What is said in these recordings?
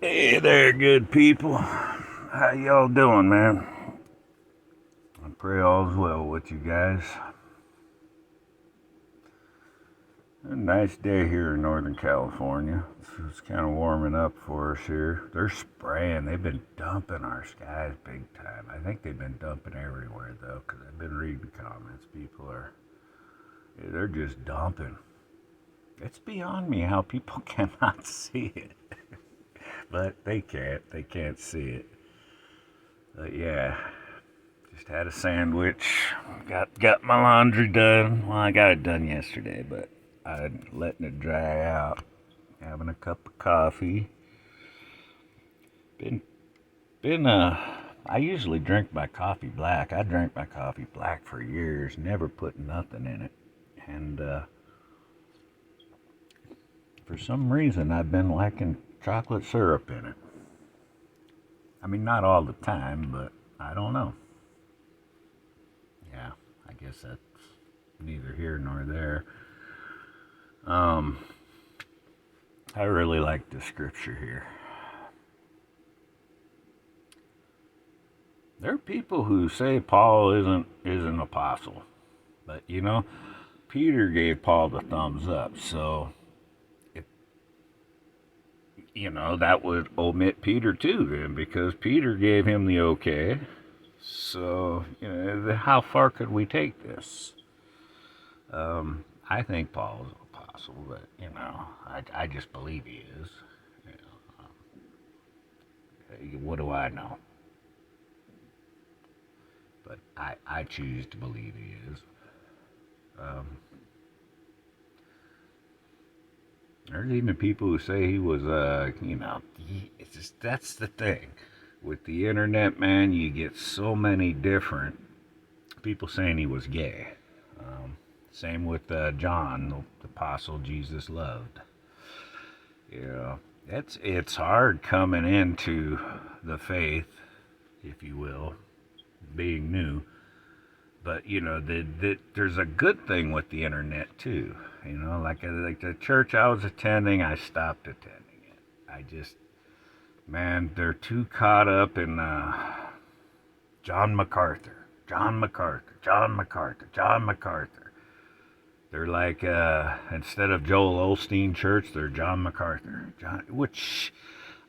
Hey there, good people. How y'all doing, man? I pray all's well with you guys. A nice day here in Northern California. It's kind of warming up for us here. They're spraying. They've been dumping our skies big time. I think they've been dumping everywhere, though, because I've been reading comments. They're just dumping. It's beyond me how people cannot see it. But they can't. They can't see it. But yeah, just had a sandwich. Got my laundry done. Well, I got it done yesterday, but I'm letting it dry out. Having a cup of coffee. Been been I usually drink my coffee black. I drank my coffee black for years, never put nothing in it. And for some reason I've been liking chocolate syrup in it. I mean, not all the time, but I don't know. Yeah, I guess that's neither here nor there. Um, I really like the scripture here. There are people who say Paul is an apostle, but Peter gave Paul the thumbs up, so it, that would omit Peter too, then, because Peter gave him the okay. So how far could we take this? I think Paul is an apostle, but I just believe he is. You what do I know? But I choose to believe he is. Um, there's even people who say he was, it's just, that's the thing. With the internet, man, you get so many different people saying he was gay. Same with John, the apostle Jesus loved. It's hard coming into the faith, if you will, being new. But there's a good thing with the internet too. Like the church I was attending, I stopped attending it. I just, man, they're too caught up in John MacArthur, John MacArthur, John MacArthur, John MacArthur. They're like instead of Joel Osteen Church, they're John MacArthur. Which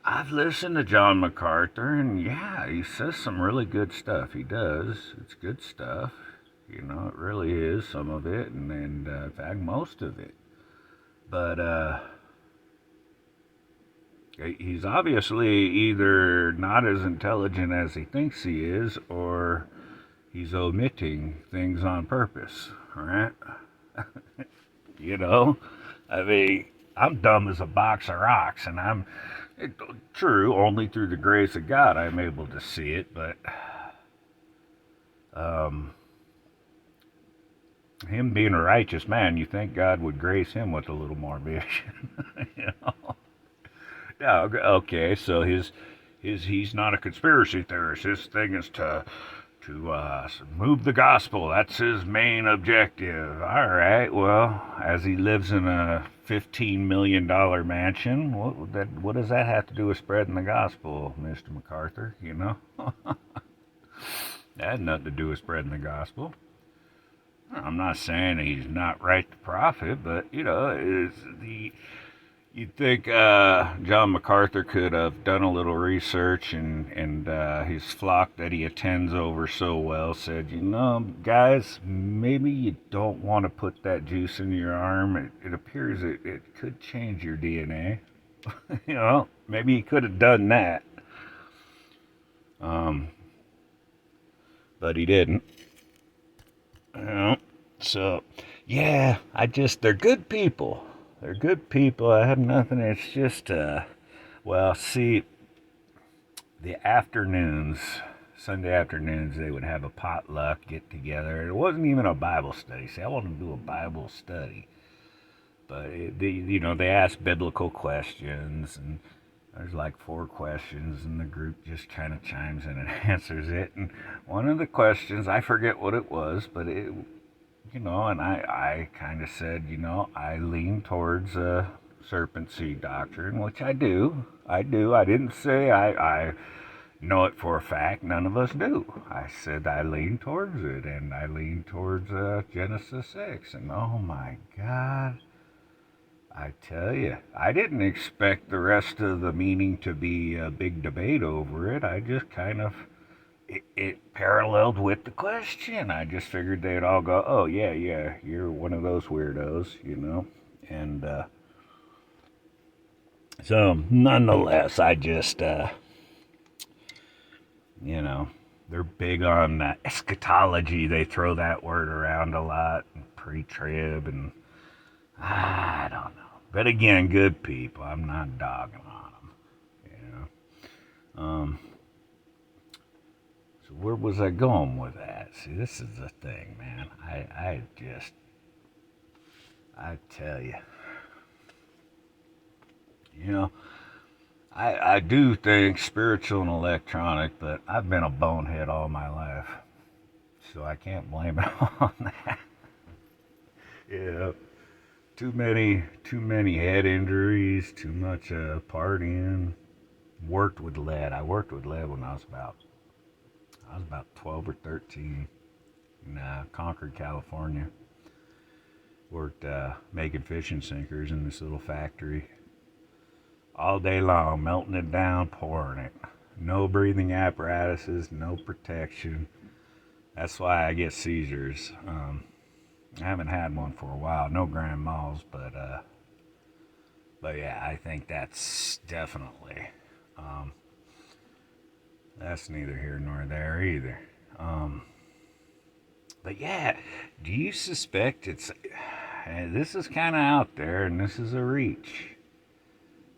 I've listened to John MacArthur, and yeah, he says some really good stuff. He does. It's good stuff. It really is, some of it, and in fact, most of it. But he's obviously either not as intelligent as he thinks he is, or he's omitting things on purpose, right? you know, I mean, I'm dumb as a box of rocks, and true, only through the grace of God I'm able to see it, but um, him being a righteous man, you think God would grace him with a little more vision, you know? Yeah, okay, so he's not a conspiracy theorist. His thing is to move the gospel. That's his main objective. All right. Well, as he lives in a $15 million mansion, what does that have to do with spreading the gospel, Mr. MacArthur? That had nothing to do with spreading the gospel. I'm not saying he's not right to profit, but is the you'd think John MacArthur could have done a little research, and his flock that he attends over so well said, guys, maybe you don't want to put that juice in your arm. It appears it could change your DNA. Maybe he could have done that. Um, but he didn't. So, yeah, they're good people. They're good people. I have nothing. It's just, well, see, the afternoons, Sunday afternoons, they would have a potluck get together. It wasn't even a Bible study. See, I want to do a Bible study, but they ask biblical questions, and there's like 4 questions, and the group just kind of chimes in and answers it. And one of the questions, I forget what it was, but and I kind of said, I lean towards serpent seed doctrine, which I do. I do. I didn't say I know it for a fact. None of us do. I said I lean towards it, and I lean towards Genesis 6. And oh my God, I tell you, I didn't expect the rest of the meaning to be a big debate over it. I just kind of, it paralleled with the question. I just figured they'd all go, oh, yeah, yeah, you're one of those weirdos, you know? And so, nonetheless, I just, you know, they're big on eschatology. They throw that word around a lot, pre-trib, and I don't know. But again, good people. I'm not dogging on them, you know. So where was I going with that? See, this is the thing, man. I tell you, you know, I do think spiritual and electronic, but I've been a bonehead all my life, so I can't blame it on that. Yeah, too many head injuries, too much partying. Worked with lead. I worked with lead when I was about 12 or 13 in Concord, California. Worked making fishing sinkers in this little factory all day long, melting it down, pouring it. No breathing apparatuses, no protection. That's why I get seizures. I haven't had one for a while, no grand mal, but yeah, I think that's definitely, that's neither here nor there either. But yeah, do you suspect this is kind of out there and this is a reach,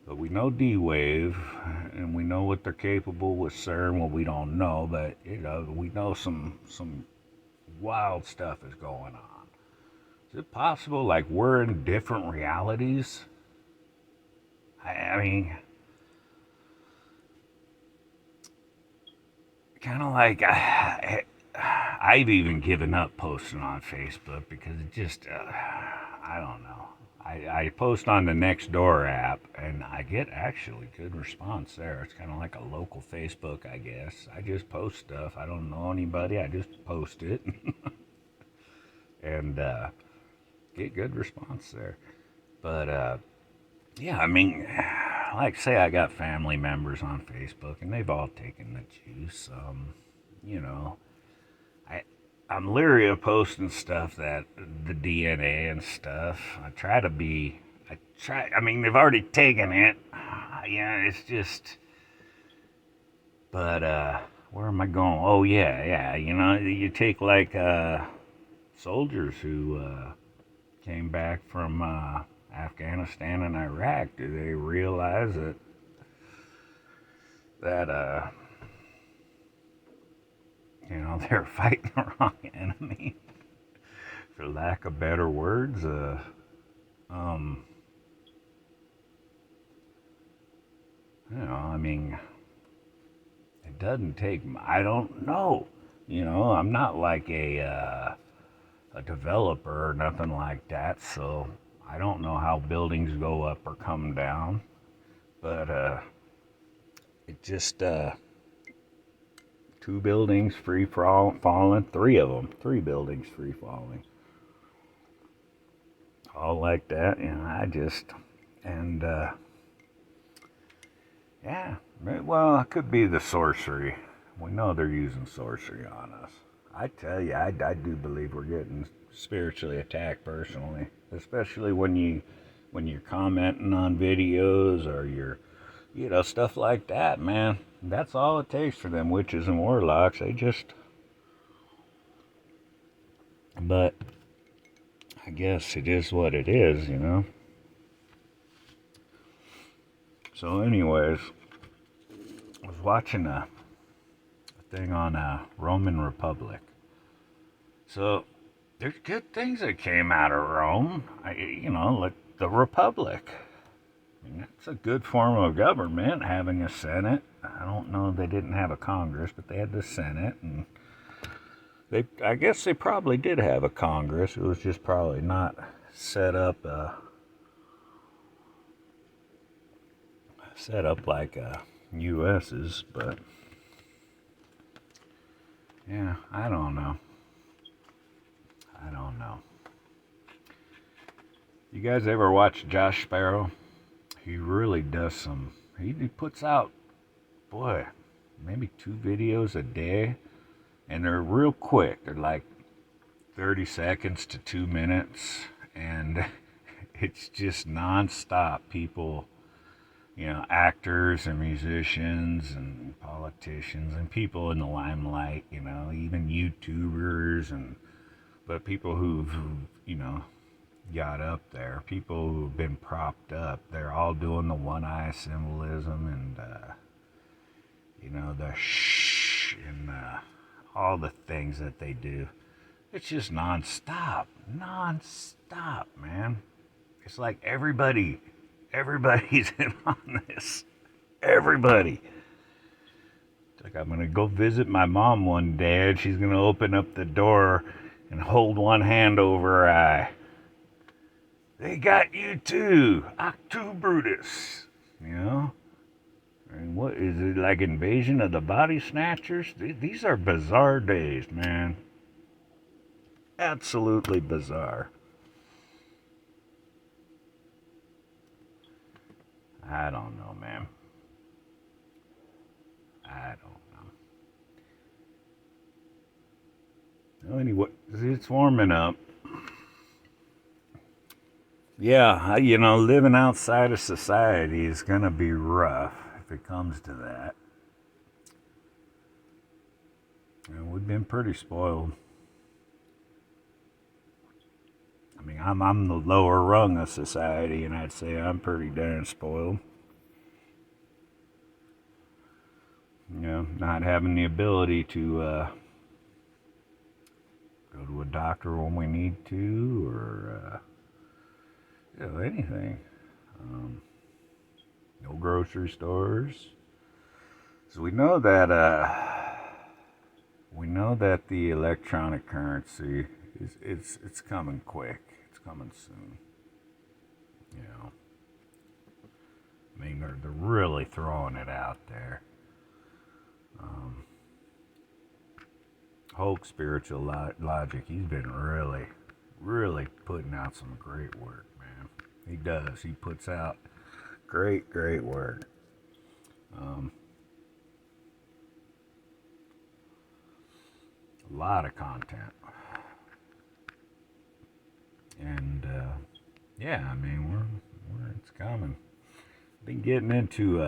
but we know D-Wave and we know what they're capable with CERN. Well, we don't know, but you know, we know some wild stuff is going on. Is it possible like we're in different realities? I mean, kind of like I've even given up posting on Facebook because it just, I don't know. I post on the Nextdoor app and I get actually good response there. It's kind of like a local Facebook, I guess. I just post stuff. I don't know anybody. I just post it and get good response there. But yeah, I mean, like say I got family members on Facebook and they've all taken the juice. You know, I'm leery of posting stuff that the DNA and stuff. I mean, they've already taken it. Yeah, it's just, but, where am I going? Oh, yeah, you know, you take like, soldiers who, came back from, Afghanistan and Iraq. Do they realize that, you know, they're fighting the wrong enemy, for lack of better words. You know, I mean, it doesn't take. I don't know. You know, I'm not like a developer or nothing like that, so I don't know how buildings go up or come down. But it just 2 buildings free falling, 3 buildings free falling, all like that. You know, and yeah, well, it could be the sorcery. We know they're using sorcery on us. I tell you, I do believe we're getting spiritually attacked personally, especially when you're commenting on videos or you're, you know, stuff like that, man. That's all it takes for them witches and warlocks. But I guess it is what it is, you know. So, anyways, I was watching a thing on Roman Republic. So, there's good things that came out of Rome. You know, like the Republic. I mean, that's a good form of government, having a Senate. I don't know if they didn't have a Congress, but they had the Senate, and I guess they probably did have a Congress. It was just probably not set up set up like US's, but yeah, I don't know. You guys ever watch Josh Sparrow? He really does some. He puts out, boy, maybe 2 videos a day, and they're real quick. They're like 30 seconds to 2 minutes, and it's just nonstop. People, actors and musicians and politicians and people in the limelight, even YouTubers, but people who've got up there, people who've been propped up, they're all doing the one eye symbolism and the shh and all the things that they do. It's just nonstop, man. It's like everybody's in on this. Everybody. It's like I'm gonna go visit my mom one day, and she's gonna open up the door and hold one hand over her eye. They got you too, Octu Brutus. And what is it, like Invasion of the Body Snatchers? These are bizarre days, man. Absolutely bizarre. I don't know, man. I don't know. Well, anyway, it's warming up. Yeah, living outside of society is going to be rough if it comes to that. And we've been pretty spoiled. I mean, I'm the lower rung of society, and I'd say I'm pretty darn spoiled. Not having the ability to go to a doctor when we need to, or anything. No grocery stores. So we know that the electronic currency it's coming quick. It's coming soon. I mean, they're really throwing it out there. Hulk Spiritual Logic, he's been really putting out some great work, man. He does. He puts out great work. A lot of content. And yeah, I mean, it's coming. Been getting into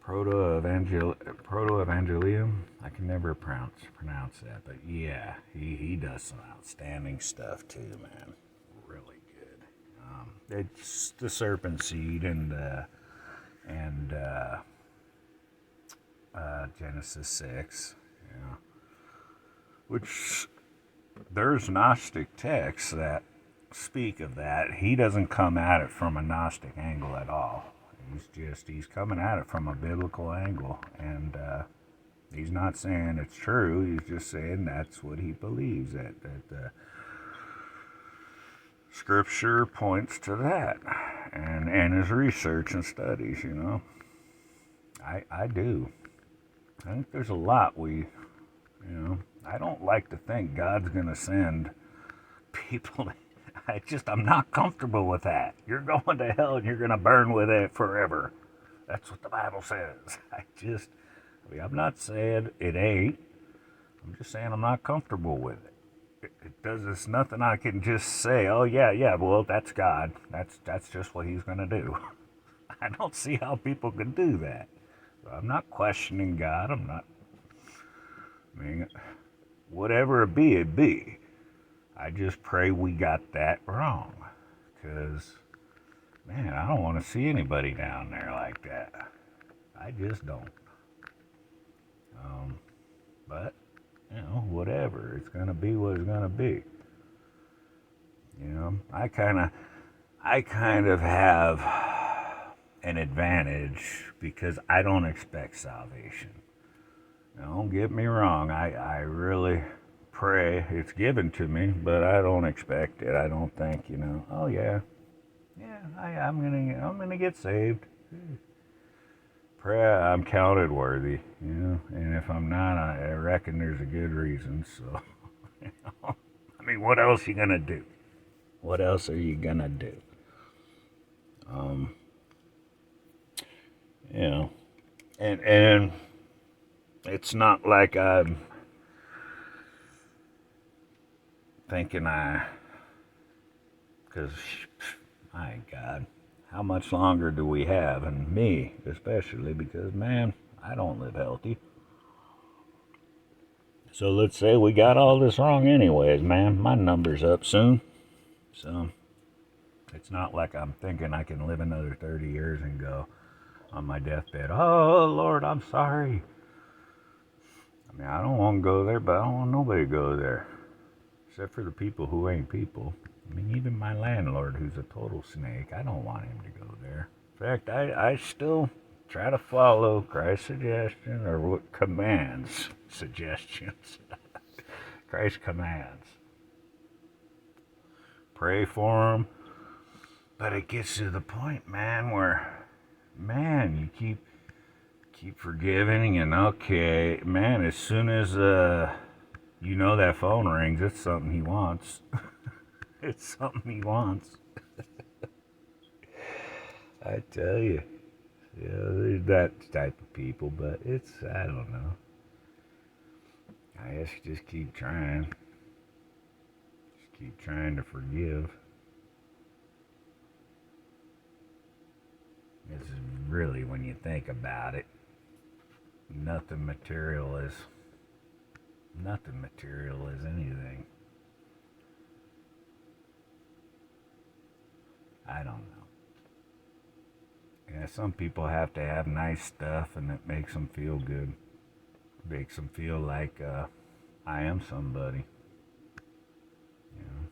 proto-evangelium. I can never pronounce that, but yeah, he does some outstanding stuff too, man. Really good. It's the serpent seed and Genesis 6, which there's Gnostic texts that speak of that. He doesn't come at it from a Gnostic angle at all. He's coming at it from a biblical angle, and he's not saying it's true. He's just saying that's what he believes, that the Scripture points to that, and his research and studies. I do. I think there's a lot I don't like to think God's gonna send people. I'm not comfortable with that. You're going to hell and you're going to burn with it forever. That's what the Bible says. I'm not saying it ain't. I'm just saying I'm not comfortable with it. It's nothing I can just say, oh yeah, well, that's God. That's just what he's going to do. I don't see how people can do that. I'm not questioning God. Whatever it be. I just pray we got that wrong, because, man, I don't want to see anybody down there like that. I just don't. But, whatever. It's going to be what it's going to be. I kind of have an advantage because I don't expect salvation. Now, don't get me wrong. I really pray it's given to me, but I don't expect it. I don't think, oh yeah, Yeah, I'm gonna get saved. Pray I'm counted worthy, you know. And if I'm not, I reckon there's a good reason. So, you know, I mean, what else are you gonna do? What else are you gonna do? Um, you know, and it's not like I'm thinking because my God, how much longer do we have? And me especially, because man, I don't live healthy. So let's say we got all this wrong anyways, man. My number's up soon. So it's not like I'm thinking I can live another 30 years and go on my deathbed, oh, Lord, I'm sorry. I mean, I don't want to go there, but I don't want nobody to go there. Except for the people who ain't people. I mean, even my landlord, who's a total snake, I don't want him to go there. In fact, I still try to follow Christ's suggestion, or what commands, suggestions. Christ's commands. Pray for him. But it gets to the point, man, where, man, you keep forgiving, and okay, man, as soon as you know that phone rings, it's something he wants. It's something he wants. I tell you. Yeah, there's that type of people, but it's, I don't know. I guess you just keep trying. Just keep trying to forgive. This is really, when you think about it, nothing material is anything. I don't know. Yeah, some people have to have nice stuff, and it makes them feel good. Makes them feel like I am somebody. You know,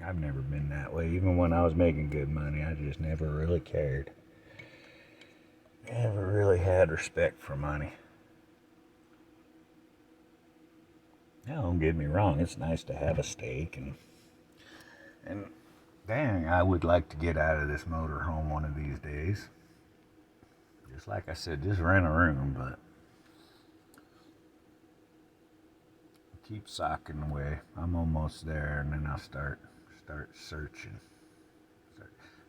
I've never been that way. Even when I was making good money, I just never really cared. Never really had respect for money. Now, don't get me wrong. It's nice to have a steak and dang, I would like to get out of this motorhome one of these days. Just like I said, just rent a room, but keep socking away. I'm almost there, and then I'll start searching.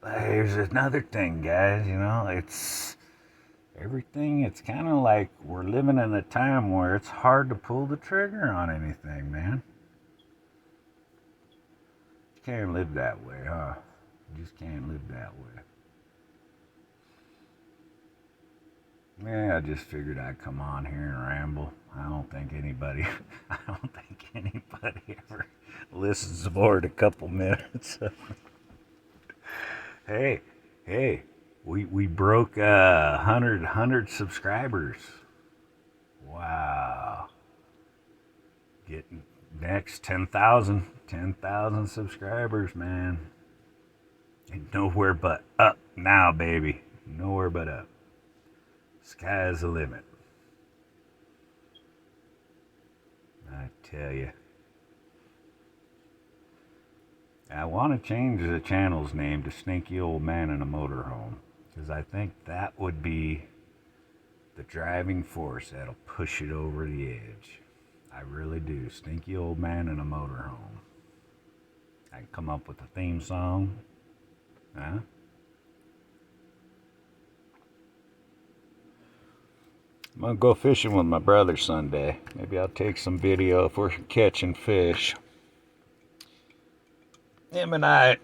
But here's another thing, guys. You know, it's everything. It's kind of like we're living in a time where it's hard to pull the trigger on anything, man. You can't live that way, huh? You just can't live that way. Yeah, I just figured I'd come on here and ramble. I don't think anybody ever listens more than a couple minutes. Hey, we broke 100 subscribers. Wow. Getting next 10,000 subscribers, man. Ain't nowhere but up now, baby. Nowhere but up. Sky's the limit. I tell you. I want to change the channel's name to Stinky Old Man in a Motorhome, because I think that would be the driving force that'll push it over the edge. I really do. Stinky Old Man in a Motorhome. I can come up with a theme song. Huh? I'm gonna go fishing with my brother Sunday. Maybe I'll take some video if we're catching fish. Him and I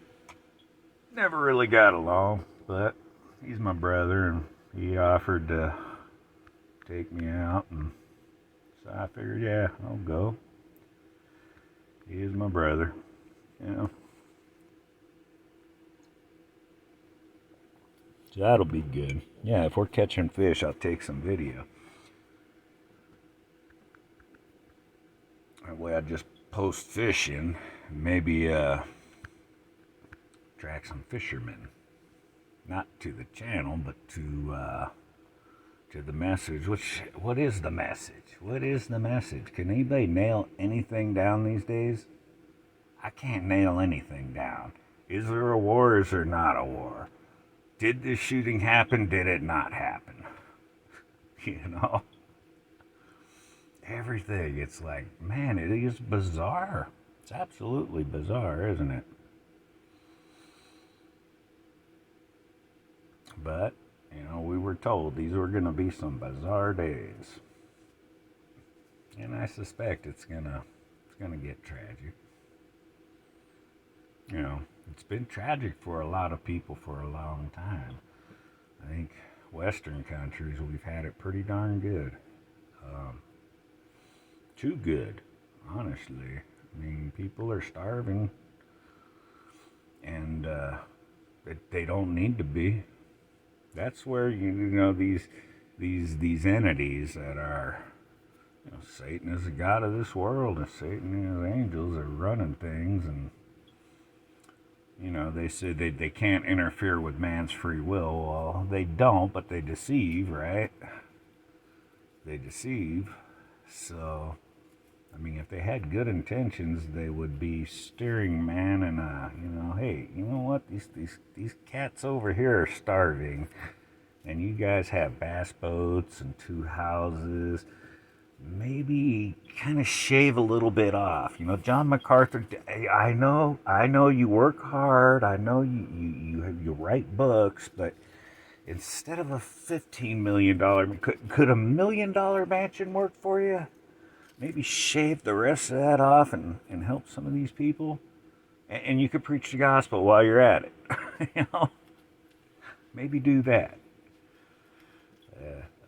never really got along, but he's my brother, and he offered to take me out, and so I figured, yeah, I'll go. He is my brother, you know. So that'll be good. Yeah, if we're catching fish, I'll take some video. That way I just post fishing, maybe track some fishermen. Not to the channel, but to the message. What is the message? What is the message? Can anybody nail anything down these days? I can't nail anything down. Is there a war? Is there not a war? Did this shooting happen? Did it not happen? You know? Everything. It's like, man, it is bizarre. It's absolutely bizarre, isn't it? But, you know, we were told these were going to be some bizarre days. And I suspect it's gonna get tragic. You know, it's been tragic for a lot of people for a long time. I think Western countries, we've had it pretty darn good. Too good, honestly. I mean, people are starving, and they don't need to be. That's where you know these entities that are, you know, Satan is the god of this world, and Satan and his angels are running things, and you know they say they can't interfere with man's free will. Well, they don't, but they deceive, right? They deceive. So, I mean, if they had good intentions, they would be steering man in a, you know, hey, you know what? These cats over here are starving, and you guys have bass boats and 2 houses. Maybe kind of shave a little bit off. You know, John MacArthur. I know you work hard. I know you write books, but instead of a $15 million, could a $1 million mansion work for you? Maybe shave the rest of that off and help some of these people. And you could preach the gospel while you're at it. You know, maybe do that.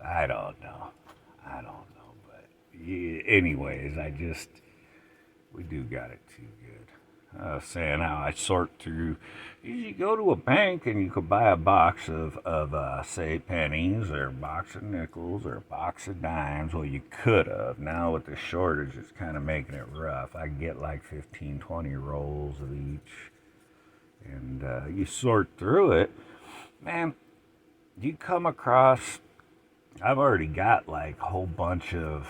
I don't know. But yeah, anyways, we do got it too good. I was saying how I sort through. You go to a bank and you could buy a box of say pennies or a box of nickels or a box of dimes. Well, you could have. Now with the shortage, it's kind of making it rough. I get like 15, 20 rolls of each, and you sort through it. Man, you come across. I've already got like a whole bunch of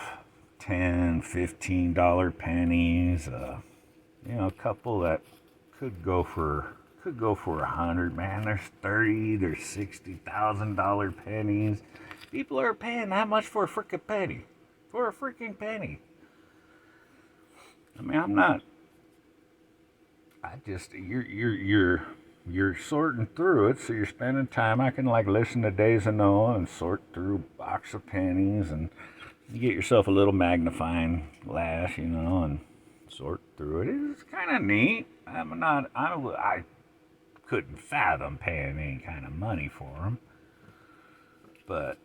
$10, $15 pennies. You know, a couple that could go for $100. Man, there's there's $60,000 pennies. People are paying that much for a freaking penny. For a freaking penny. I mean, I'm not. I just you're sorting through it, so you're spending time. I can like listen to Days of Noah and sort through a box of pennies, and you get yourself a little magnifying glass, you know, and sort through it. It's kind of neat. I couldn't fathom paying any kind of money for them, but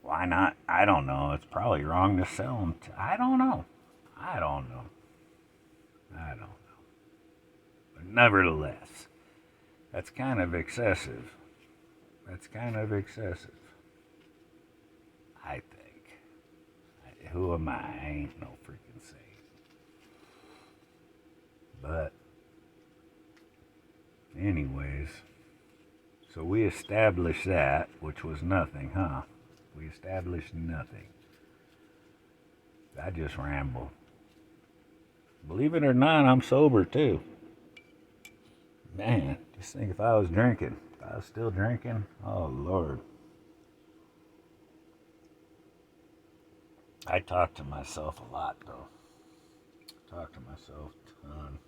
why not? I don't know. It's probably wrong to sell them. I don't know. But nevertheless, that's kind of excessive. I think. Who am I? I ain't no freaking saint. But, anyways, so we established that, which was nothing, huh? We established nothing. I just ramble. Believe it or not, I'm sober too. Man, just think if I was still drinking, oh Lord. I talk to myself a lot though. Talk to myself a ton.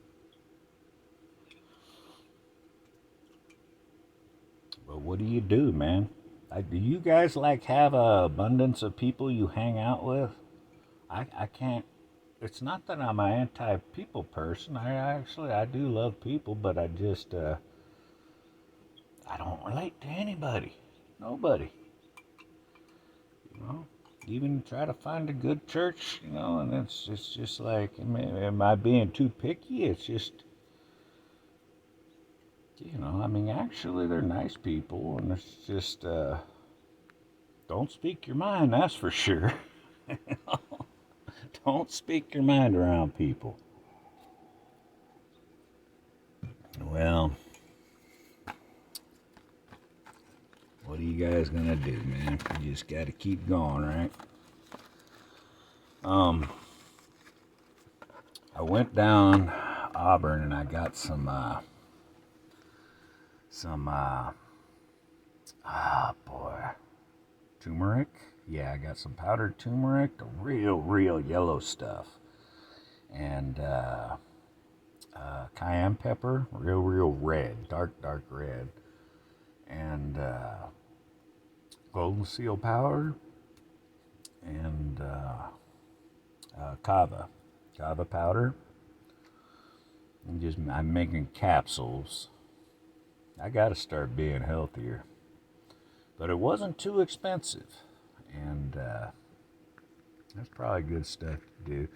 But what do you do, man? Do you guys like have a abundance of people you hang out with? I can't. It's not that I'm an anti-people person. I do love people, but I just I don't relate to anybody. Nobody. You know. Even try to find a good church, you know, and it's just like, am I being too picky? It's just, you know, I mean, actually, they're nice people, and it's just, don't speak your mind, that's for sure. Don't speak your mind around people. Well, what are you guys gonna do, man? You just gotta keep going, right? I went down Auburn, and I got some boy, turmeric. Yeah, I got some powdered turmeric, the real yellow stuff, and cayenne pepper, real red, dark red, and golden seal powder, and kava powder. And just I'm making capsules. I got to start being healthier, but it wasn't too expensive, and that's probably good stuff to do.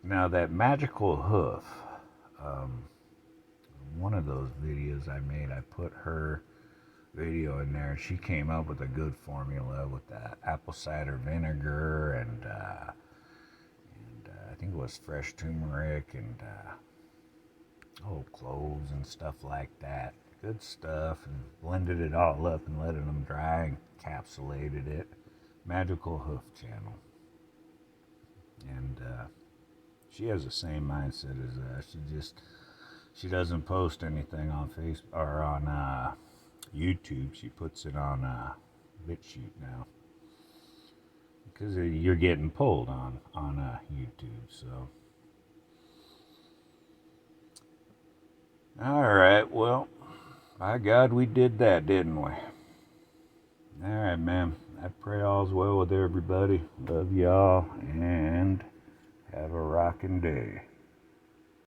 Now that magical hoof, one of those videos I made, I put her video in there. She came up with a good formula with that apple cider vinegar and I think it was fresh turmeric and cloves and stuff like that. Good stuff, and blended it all up and let them dry and encapsulated it. Magical Hoof channel, and she has the same mindset as us. She doesn't post anything on Facebook or on YouTube. She puts it on BitChute now because you're getting pulled on YouTube. So, all right, well, by God, we did that, didn't we? All right, man. I pray all's well with everybody. Love y'all, and have a rocking day.